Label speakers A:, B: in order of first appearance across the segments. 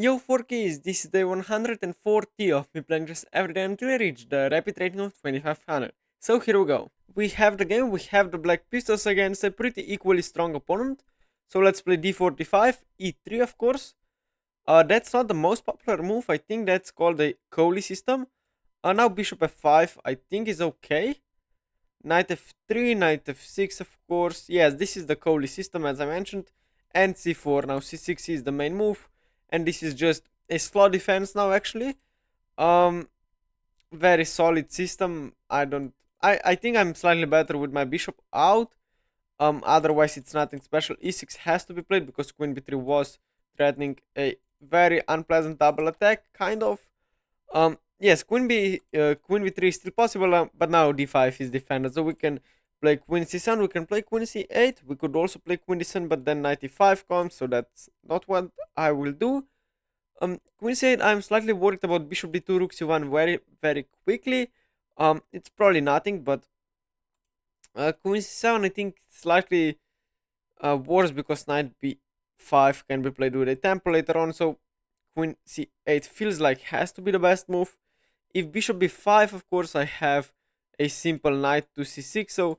A: Yo, 4Ks, this is day 140 of me playing just every day until I reach the rapid rating of 2500. So here we go. We have the game, we have the Black Pistols against a pretty equally strong opponent. So let's play d45, e3 of course. That's not the most popular move, I think that's called the Colle system. Now bishop f5 I think is okay. Knight f3, knight f6 of course. Yes, this is the Colle system as I mentioned. And c4, now c6 is the main move. And this is just a slow defense now actually. Um, Very solid system. I think I'm slightly better with my bishop out. Otherwise it's nothing special. e6 has to be played because queen b3 was threatening a very unpleasant double attack, kind of. Yes, queen b3 is still possible, but now d5 is defended, so we can play queen c7, we can play queen c8, we could also play queen d7, but then knight e5 comes, so that's not what I will do. Queen c8, I'm slightly worried about bishop d2, rook c1 very, very quickly. It's probably nothing, but queen c7, I think slightly worse because knight b5 can be played with a tempo later on, so queen c8 feels like has to be the best move. If bishop b5, of course, I have a simple knight to c6. So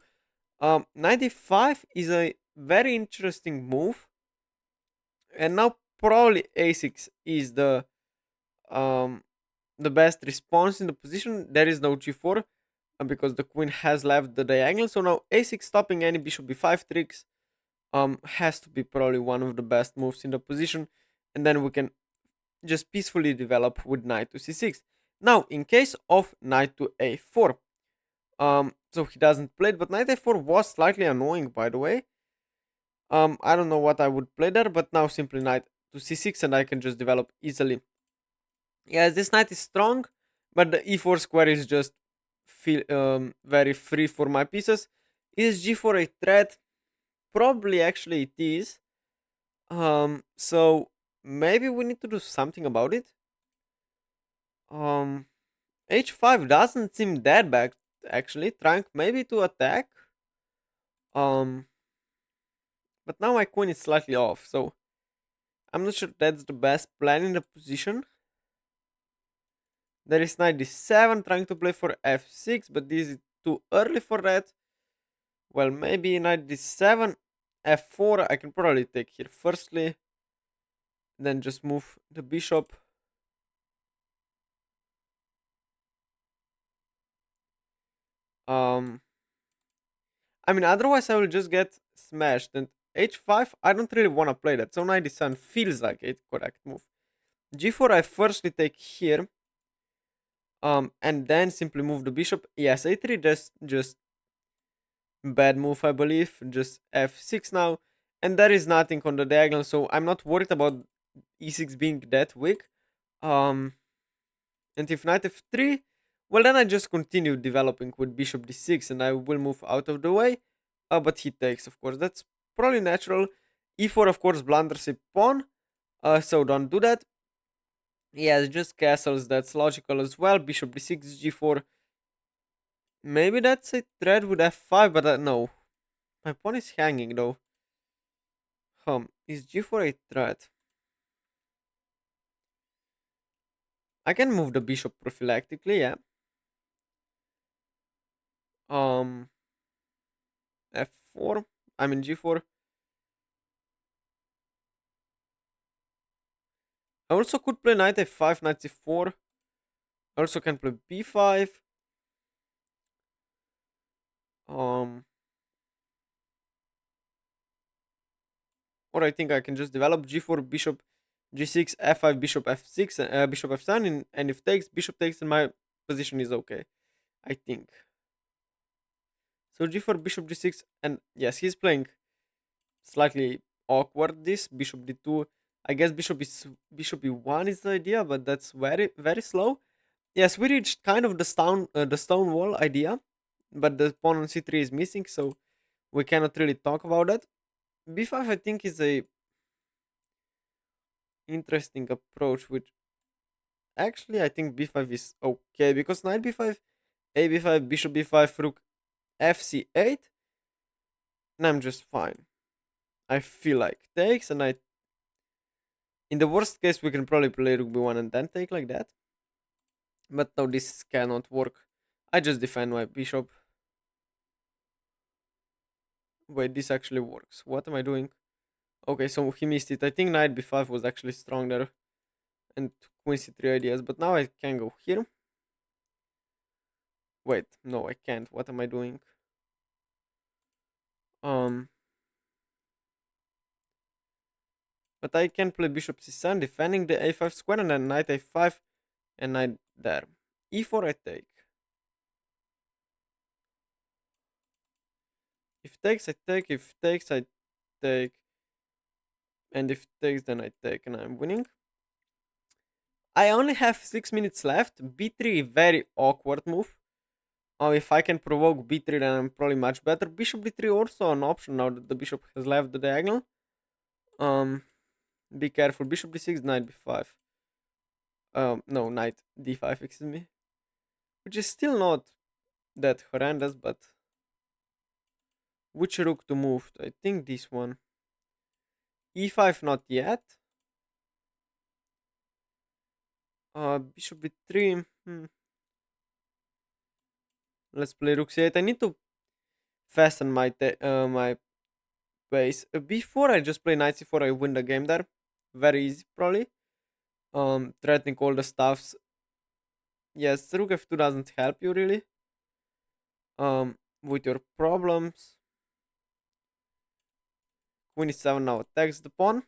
A: knight e5 is a very interesting move, and now probably a6 is um, the best response in the position. There is no g4 because the queen has left the diagonal. So now a6 stopping any bishop b5 tricks has to be probably one of the best moves in the position, and then we can just peacefully develop with knight to c6. Now, in case of knight to a4, so he doesn't play it, but knight a4 was slightly annoying, by the way. I don't know what I would play there, but now simply knight to c6, and I can just develop easily. Yes, this knight is strong, but the e4 square is just feel very free for my pieces. Is g4 a threat? Probably, actually, it is. So maybe we need to do something about it. Um, h5 doesn't seem that bad, actually. Trying maybe to attack. Um, but now my queen is slightly off, so I'm not sure that's the best plan in the position. There is knight d7 trying to play for f6, but this is too early for that. Well, maybe knight d7, f4. I can probably take here firstly, then just move the bishop. Um, I mean, otherwise I will just get smashed. And h5, I don't really want to play that. So knight d7 feels like a correct move. g4, I firstly take here. And then simply move the bishop. Yes, a3, just bad move, I believe. Just f6 now. And there is nothing on the diagonal, so I'm not worried about e6 being that weak. Um, and if knight f3, well, then I just continue developing with bishop d6 and I will move out of the way. But he takes, of course. That's probably natural. e4, of course, blunders a pawn. So don't do that. Yes, just castles. That's logical as well. Bishop d6, g4. Maybe that's a threat with f5, but no. My pawn is hanging though. Is g4 a threat? I can move the bishop prophylactically, yeah. Um, f4. I mean g4. I also could play knight f5, knight c4. I also can play b5. Um, or I think I can just develop g4, bishop g6, f5, bishop f6, bishop f7, and if takes, bishop takes, and my position is okay. I think. So g4, bishop g6, and yes, he's playing slightly awkward. This bishop d2. I guess bishop e1 is the idea, but that's very, very slow. Yes, we reached kind of the stone wall idea, but the pawn on c3 is missing, so we cannot really talk about that. b5 I think is a interesting approach, which actually I think b5 is okay because knight b5, a b5, bishop b5, rook fc8, and I'm just fine. I feel like takes, and I In the worst case, we can probably play rook b1 and then take like that. But no, this cannot work. I just defend my bishop. Wait, this actually works. What am I doing? Okay, so he missed it. I think knight b5 was actually strong there. And queen c3 ideas. But now I can go here. Wait, no, I can't. What am I doing? Um, but I can play bishop c7, defending the a5 square, and then knight a5, and knight there. e4 I take. If takes, I take. If takes, I take. And if takes, then I take, and I'm winning. I only have 6 minutes left. b3, very awkward move. Oh, if I can provoke b3, then I'm probably much better. Bishop d3 also an option now that the bishop has left the diagonal. Um, be careful. Bishop d6, knight b5. No, knight d5, excuse me. Which is still not that horrendous, but which rook to move? I think this one. e5 not yet. Bishop b3. Let's play rook c8. I need to fasten my pace. Before I just play knight c4, I win the game there. Very easy, probably. Threatening all the stuffs. Yes, rook f2 doesn't help you really. With your problems. Queen e7 now attacks the pawn.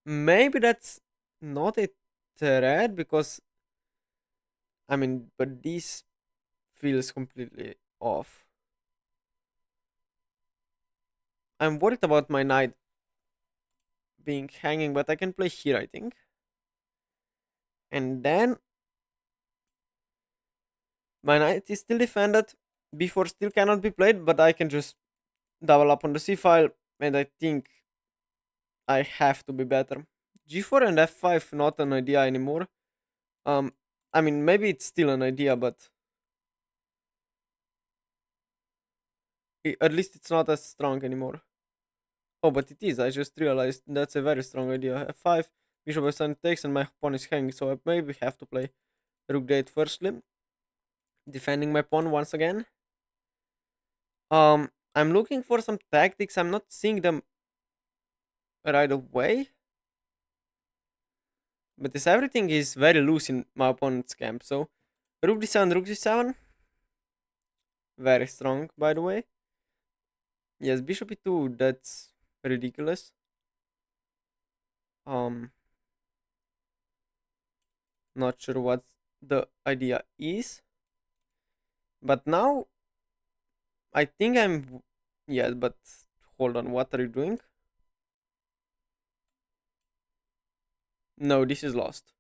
A: Maybe that's not a threat because I mean, but this feels completely off. I'm worried about my knight being hanging, but I can play here, I think. And then my knight is still defended. b4 still cannot be played, but I can just double up on the c file, and I think I have to be better. g4 and f5 not an idea anymore. Um, I mean, maybe it's still an idea, but at least it's not as strong anymore. Oh, but it is. I just realized that's a very strong idea. F5, bishop f7 takes, and my pawn is hanging, so I maybe have to play rook d8 firstly, defending my pawn once again. I'm looking for some tactics. I'm not seeing them right away, but this everything is very loose in my opponent's camp. So rook d7, rook d7, very strong, by the way. Yes, bishop e2. That's ridiculous. Um, not sure what the idea is, but now I think I'm. Yes, but hold on. What are you doing? No, this is lost.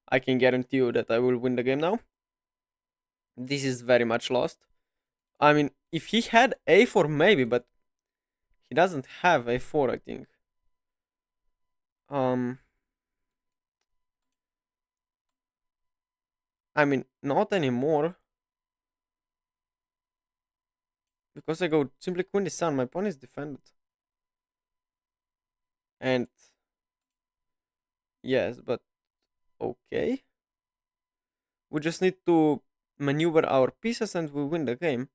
A: I can guarantee you that I will win the game now. This is very much lost. I mean, if he had a4, maybe, but he doesn't have a4, I think. Um, I mean, not anymore. Because I go simply queen d7, my pawn is defended. And yes, but okay. We just need to maneuver our pieces and we win the game.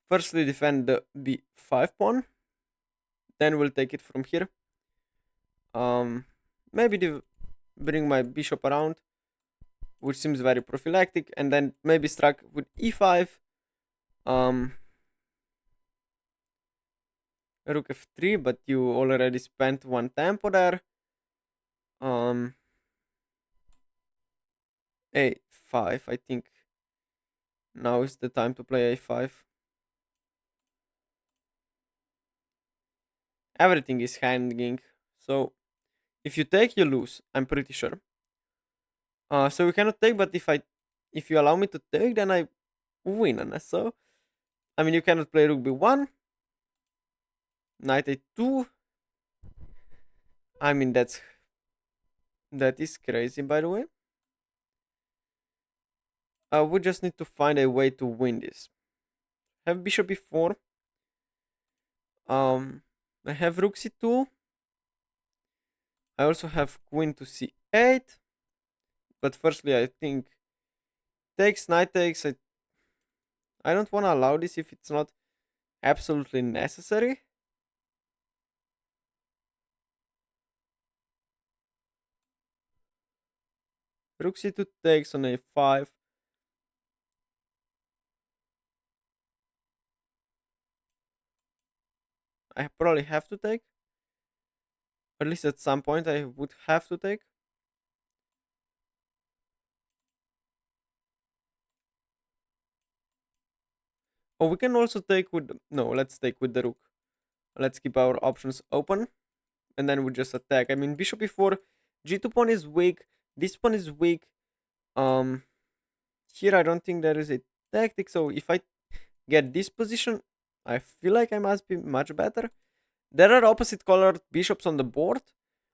A: Firstly, defend the b5 pawn. Then we'll take it from here. Maybe bring my bishop around, which seems very prophylactic, and then maybe strike with e5. Rook f3, but you already spent one tempo there. A5, I think now is the time to play a5. Everything is hanging, so if you take, you lose. I'm pretty sure. So we cannot take, but if you allow me to take, then I win. And so, I mean, you cannot play rook b1, knight a2. I mean, that is crazy, by the way. We just need to find a way to win this. Have bishop e4. I have rook c2. I also have queen to c8. But firstly, I think takes, knight takes. I don't want to allow this if it's not absolutely necessary. Rook c2 takes on a5. I probably have to take. At least at some point I would have to take. Oh, we can also take with... No, let's take with the rook. Let's keep our options open. And then we just attack. I mean, bishop e4, g2 pawn is weak. This pawn is weak. Um, Here I don't think there is a tactic. So if I get this position, I feel like I must be much better. There are opposite colored bishops on the board.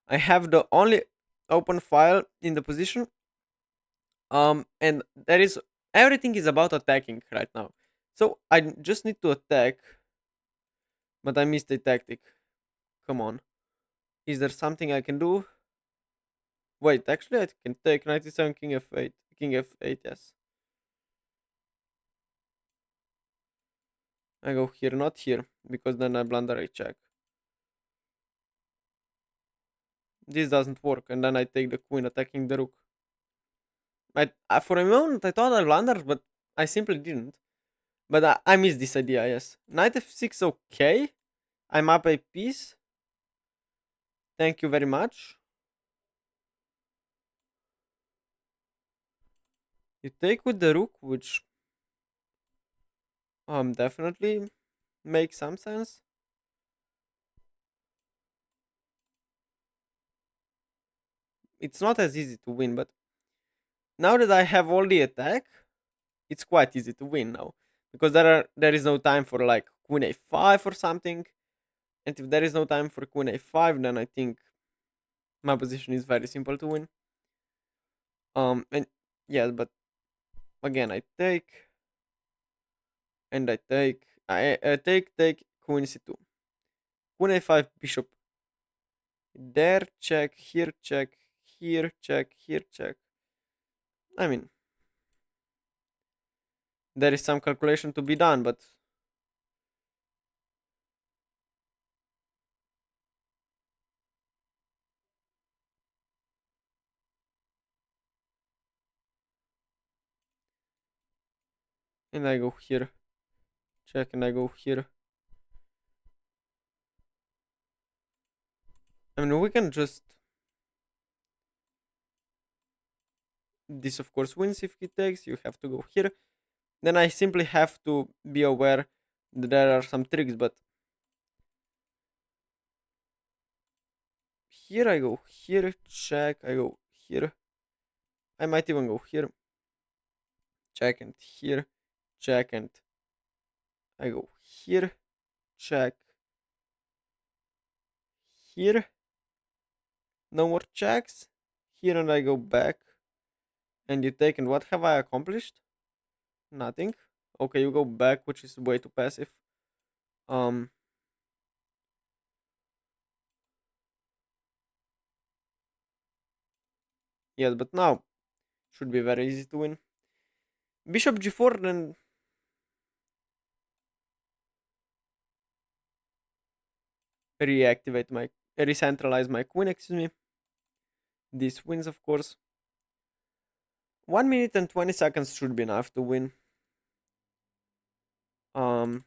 A: I have the only open file in the position. And there is everything is about attacking right now. So I just need to attack, but I missed a tactic. Come on. Is there something I can do? Wait, actually I can take 97 king f8. King f8, yes. I go here, not here, because then I blunder a check. This doesn't work, and then I take the queen attacking the rook. For a moment I thought I blundered, but I simply didn't. But I missed this idea, yes. Knight f6, okay. I'm up a piece. Thank you very much. You take with the rook, which definitely makes some sense. It's not as easy to win, but now that I have all the attack, it's quite easy to win now. Because there is no time for like queen a5 or something. And if there is no time for queen a5, then I think my position is very simple to win. And yes, but again I take and I take take queen c2. Queen a5 bishop. There check, here check, here check, here check. I mean, there is some calculation to be done, but and I go here, check, and I go here. I mean, we can just... This, of course, wins if he takes. You have to go here. Then I simply have to be aware that there are some tricks, but here I go here, check, I go here. I might even go here, check, and here, check, and I go here, check, here. No more checks. Here, and I go back. And you take, and what have I accomplished? Nothing. Okay, you go back, which is way too passive. Um, yes, but now should be very easy to win. Bishop g4, then reactivate my, recentralize my queen, excuse me. This wins, of course. 1 minute and 20 seconds should be enough to win. Um,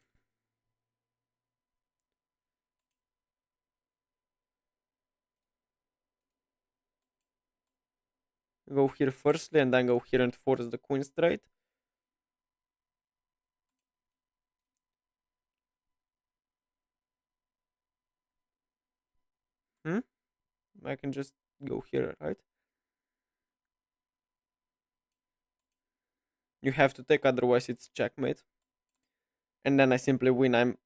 A: go here firstly, and then go here and force the queen straight. Hmm? I can just go here, right? You have to take, otherwise it's checkmate. And then I simply win.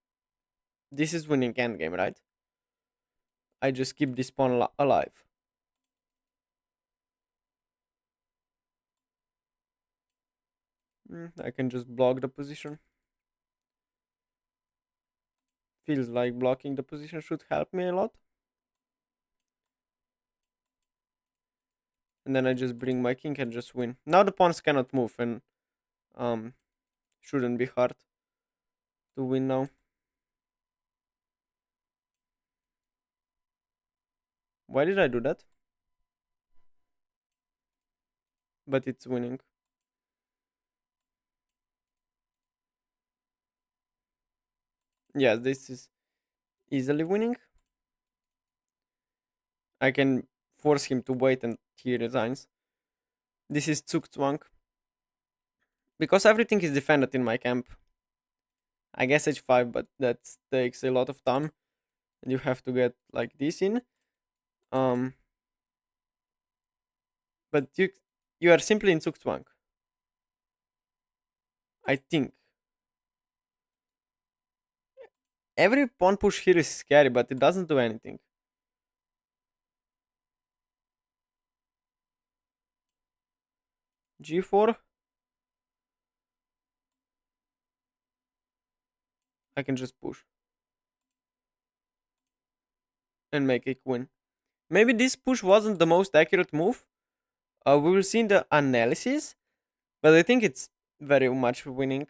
A: This is winning endgame, right? I just keep this pawn alive. I can just block the position. feels like blocking the position should help me a lot. And then I just bring my king and just win. Now the pawns cannot move and um shouldn't be hard to win now. Why did I do that? But it's winning. Yeah, this is easily winning. I can force him to wait and he resigns. This is Zugzwang. Because everything is defended in my camp. I guess h5, but that takes a lot of time. And you have to get like this in. Um, but you are simply in Zugzwang. I think. Every pawn push here is scary, but it doesn't do anything. G4. I can just push. And make a queen. Maybe this push wasn't the most accurate move. We will see in the analysis. But I think it's very much winning.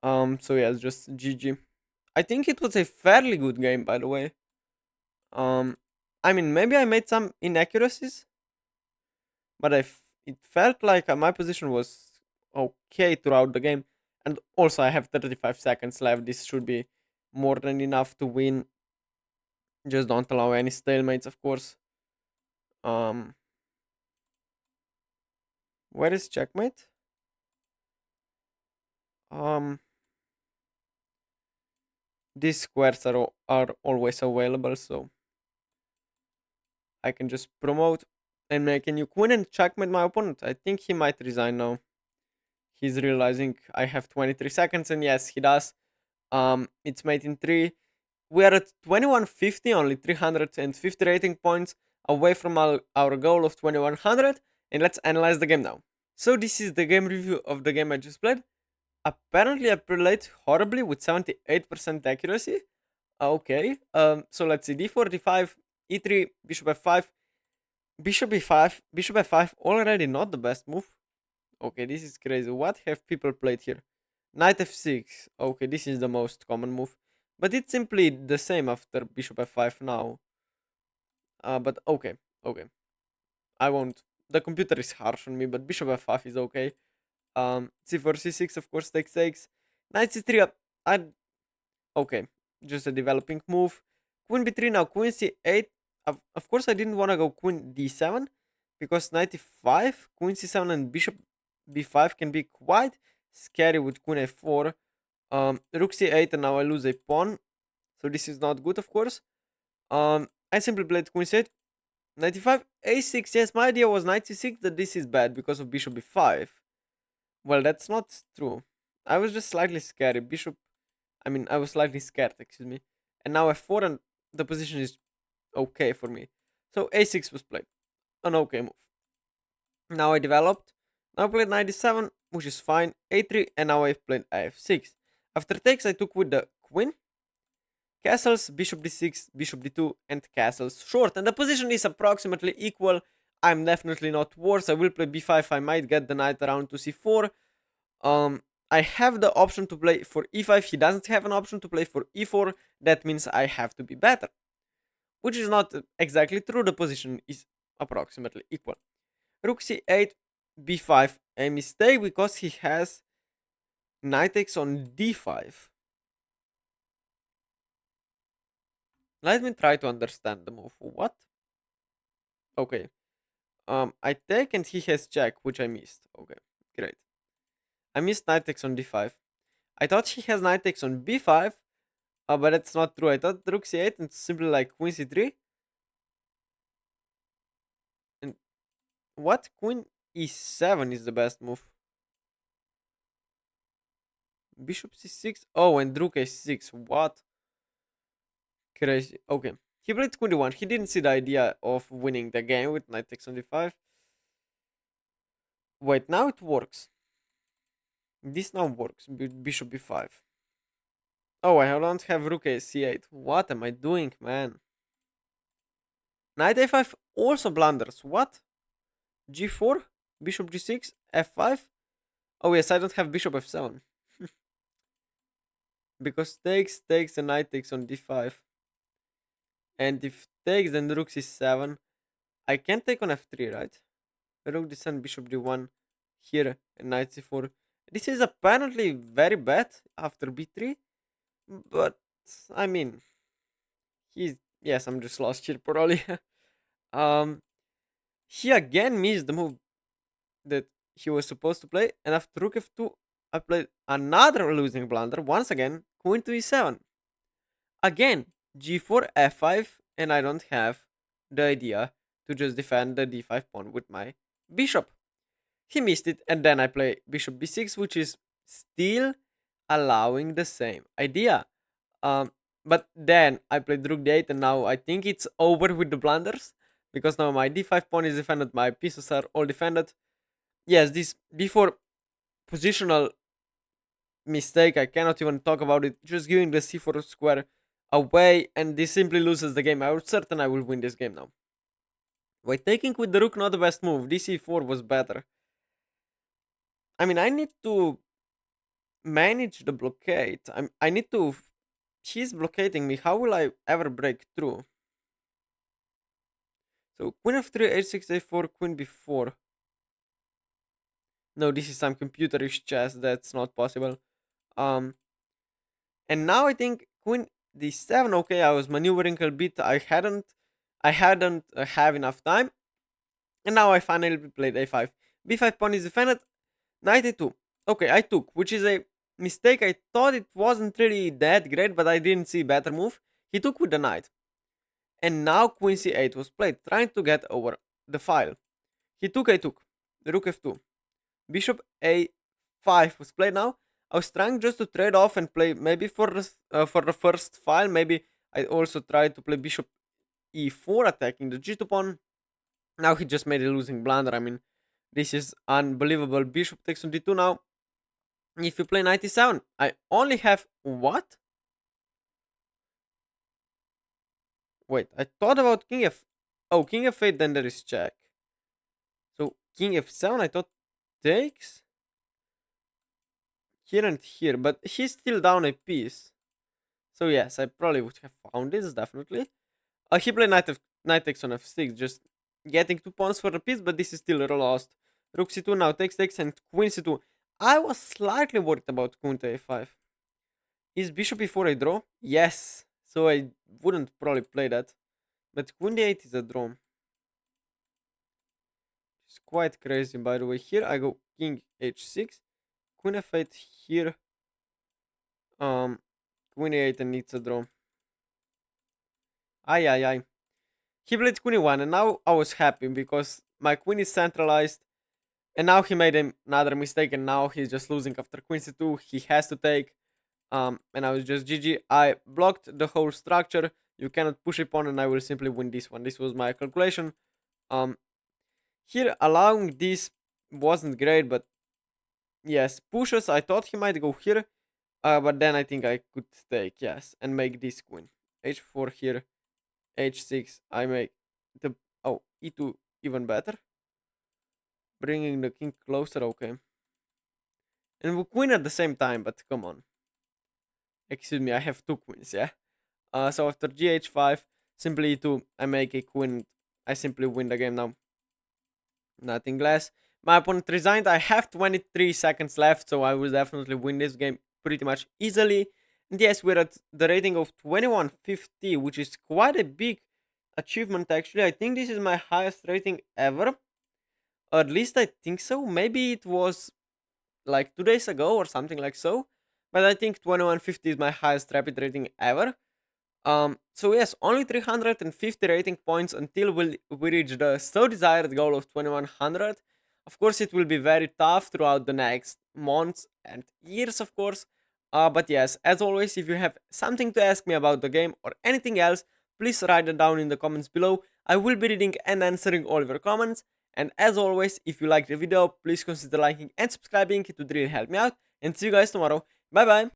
A: So yeah, it's just GG. I think it was a fairly good game, by the way. Um, I mean, maybe I made some inaccuracies, but it felt like my position was okay throughout the game. And also, I have 35 seconds left. This should be more than enough to win. Just don't allow any stalemates, of course. Um, where is checkmate? Um, these squares are always available, so I can just promote and make a new queen and checkmate my opponent. I think he might resign now. He's realizing I have 23 seconds, and yes, he does. It's mate in 3. We are at 2150, only 350 rating points away from our goal of 2100, and let's analyze the game now. So this is the game review of the game I just played. Apparently I played horribly with 78% accuracy. Okay, so let's see, d4, d5, e3, bishop f5, bishop e5, bishop f5, already not the best move. Okay, this is crazy. What have people played here? Knight f6. Okay, this is the most common move. But it's simply the same after bishop f5 now. But okay, okay. I won't. The computer is harsh on me, but bishop f5 is okay. C4, c6, of course, takes. Knight c3 up. Okay, just a developing move. Queen b3 now, queen c8. Of course, I didn't want to go queen d7 because knight e5, queen c7, and bishop b5 can be quite scary with queen a4. Rook c8, and now I lose a pawn, so this is not good, of course. I simply played queen c8, knight e5, a6. Yes, my idea was knight c6 that this is bad because of bishop b5. Well, that's not true. I was just slightly scared. I was slightly scared, excuse me. And now f4, and the position is okay for me. So a6 was played. An okay move. Now I developed. Now I played knight d7, which is fine. a3, and now I played f6. After takes, I took with the queen. Castles, bishop d6, bishop d2, and castles short. And the position is approximately equal. I'm definitely not worse. I will play b5. I might get the knight around to c4. I have the option to play for e5. He doesn't have an option to play for e4. That means I have to be better, which is not exactly true. The position is approximately equal. Rook c8, b5. A mistake because he has knight takes on d5. Let me try to understand the move. What? Okay. I take and he has check, which I missed. Okay, great. I missed knight takes on d5. I thought he has knight takes on b5, but that's not true. I thought rook c8 and simply like queen c3. And what? Queen e7 is the best move. Bishop c6. Oh, and rook a6. What? Crazy. Okay. He played queen d1. He didn't see the idea of winning the game with knight takes on d5. Wait, now it works. This now works. Bishop b5. Oh, I don't have rook a c8. What am I doing, man? Knight a5 also blunders. What? g4? Bishop g6? f5? Oh yes, I don't have bishop f7. Because takes, and knight takes on d5. And if takes, then rook c7. I can take on f3, right? Rook d7, bishop d1 here, and knight c4. This is apparently very bad after b3, but I mean, he's yes, I'm just lost here, probably. um, he again missed the move that he was supposed to play, and after rook f2, I played another losing blunder once again, queen to e7. Again, g4, f5, and I don't have the idea to just defend the d5 pawn with my bishop. He missed it, and then I play bishop b6, which is still allowing the same idea. Um, but then I played rook d8, and now I think it's over with the blunders because now my d5 pawn is defended, my pieces are all defended. Yes, this before positional mistake, I cannot even talk about it. Just giving the c4 square away, and this simply loses the game. I was certain I will win this game now. By taking with the rook, not the best move. This e4 was better. I mean, I need to manage the blockade. I need to. He's blockading me. How will I ever break through? So queen f3, h6, a4, queen b4. No, this is some computerish chess. That's not possible. Um, and now I think queen d7. Okay, I was maneuvering a bit. I hadn't have enough time, and now I finally played a5. b5 pawn is defended. Knight a2. Okay, I took, which is a mistake. I thought it wasn't really that great, but I didn't see better move. He took with the knight. And now queen c8 was played, trying to get over the file. He took, I took. Rook f2. Bishop a5 was played now. I was trying just to trade off and play maybe for the first file. Maybe I also tried to play bishop e4, attacking the g2 pawn. Now he just made a losing blunder. I mean, this is unbelievable. Bishop takes on d2 now. If you play 97, I only have what? Wait, I thought about king f. Oh, king f8, then there is check. So king f7, I thought takes here and here, but he's still down a piece. So yes, I probably would have found this definitely. He played knight takes on f6, just getting 2 pawns for the piece, but this is still lost. Rook c2 now takes, and queen c2. I was slightly worried about queen to a5. Is bishop e4 a draw? Yes. So I wouldn't probably play that. But queen d8 is a draw. It's quite crazy, by the way. Here I go king h6. Queen f8 here. Queen a8 and it's a draw. Ay. He played queen e1, and now I was happy because my queen is centralized. And now he made another mistake, and now he's just losing after queen c2. He has to take. And I was just GG. I blocked the whole structure. You cannot push a pawn, and I will simply win this one. This was my calculation. Here allowing this wasn't great, but yes, pushes. I thought he might go here, but then I think I could take, yes, and make this queen. h4 here, h6. I make the e2 even better, bringing the king closer. Okay, and we queen at the same time. But come on, excuse me, I have two queens. Yeah. So after gh5, simply e2, I make a queen. I simply win the game now. Nothing less. My opponent resigned. I have 23 seconds left, so I will definitely win this game pretty much easily. And yes, we're at the rating of 2150, which is quite a big achievement actually. I think this is my highest rating ever. Or at least I think so. Maybe it was like 2 days ago or something like so. But I think 2150 is my highest rapid rating ever. So yes, only 350 rating points until we reach the so desired goal of 2100. Of course, it will be very tough throughout the next months and years, of course. But yes, as always, if you have something to ask me about the game or anything else, please write it down in the comments below. I will be reading and answering all of your comments. And as always, if you liked the video, please consider liking and subscribing. It would really help me out. And see you guys tomorrow. Bye bye.